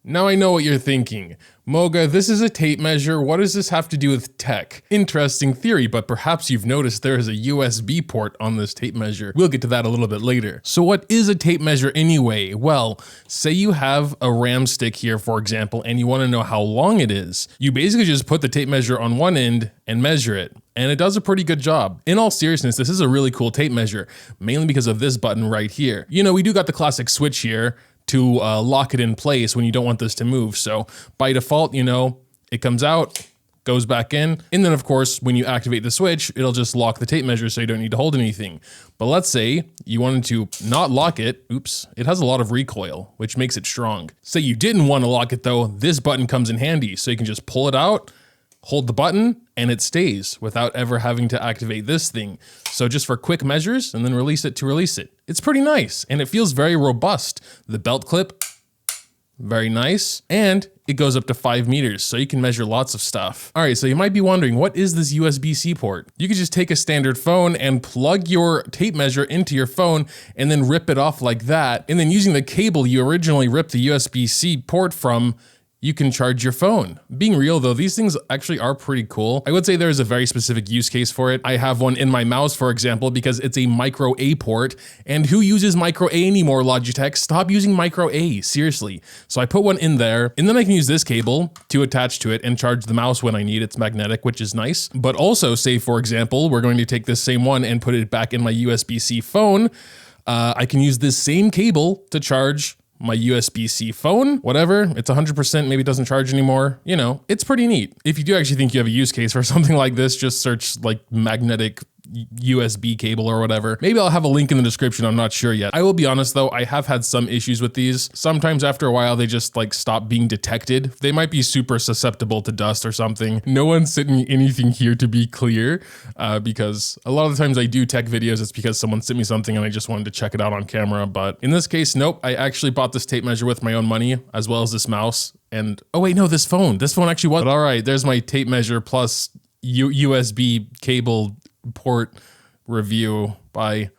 Now I know what you're thinking. Moga, this is a tape measure. What does this have to do with tech? Interesting theory, but perhaps you've noticed there is a USB port on this tape measure. We'll get to that a little bit later. So what is a tape measure anyway? Well, say you have a RAM stick here, for example, and you want to know how long it is. You basically just put the tape measure on one end and measure it. And it does a pretty good job. In all seriousness, this is a really cool tape measure, mainly because of this button right here. You know, we do got the classic switch here to lock it in place when you don't want this to move. So by default, you know, it comes out, goes back in, and then of course, when you activate the switch, it'll just lock the tape measure so you don't need to hold anything. But let's say you wanted to not lock it. Oops, it has a lot of recoil, which makes it strong. Say you didn't want to lock it though, this button comes in handy. So you can just pull it out, hold the button, and it stays without ever having to activate this thing. So just for quick measures and then release it to release it. It's pretty nice and it feels very robust. The belt clip, very nice. And it goes up to 5 meters, so you can measure lots of stuff. All right, so you might be wondering, what is this USB-C port? You could just take a standard phone and plug your tape measure into your phone and then rip it off like that. And then using the cable you originally ripped the USB-C port from, you can charge your phone. Being real though, these things actually are pretty cool. I would say there is a very specific use case for it. I have one in my mouse, for example, because it's a micro A port. And who uses micro A anymore, Logitech? Stop using micro A, seriously. So I put one in there, and then I can use this cable to attach to it and charge the mouse when I need. It's magnetic, which is nice. But also, say for example, we're going to take this same one and put it back in my USB-C phone. I can use this same cable to charge my USB-C phone, whatever. It's 100%, maybe it doesn't charge anymore. You know, it's pretty neat. If you do actually think you have a use case for something like this, just search like magnetic USB cable or whatever. Maybe I'll have a link in the description, I'm not sure yet. I will be honest though, I have had some issues with these. Sometimes after a while, they just like stop being detected. They might be super susceptible to dust or something. No one's sending anything here to be clear, because a lot of the times I do tech videos, it's because someone sent me something and I just wanted to check it out on camera. But in this case, nope, I actually bought this tape measure with my own money, as well as this mouse. And oh wait, no, this phone actually was. But all right, there's my tape measure plus USB cable port review. Bye.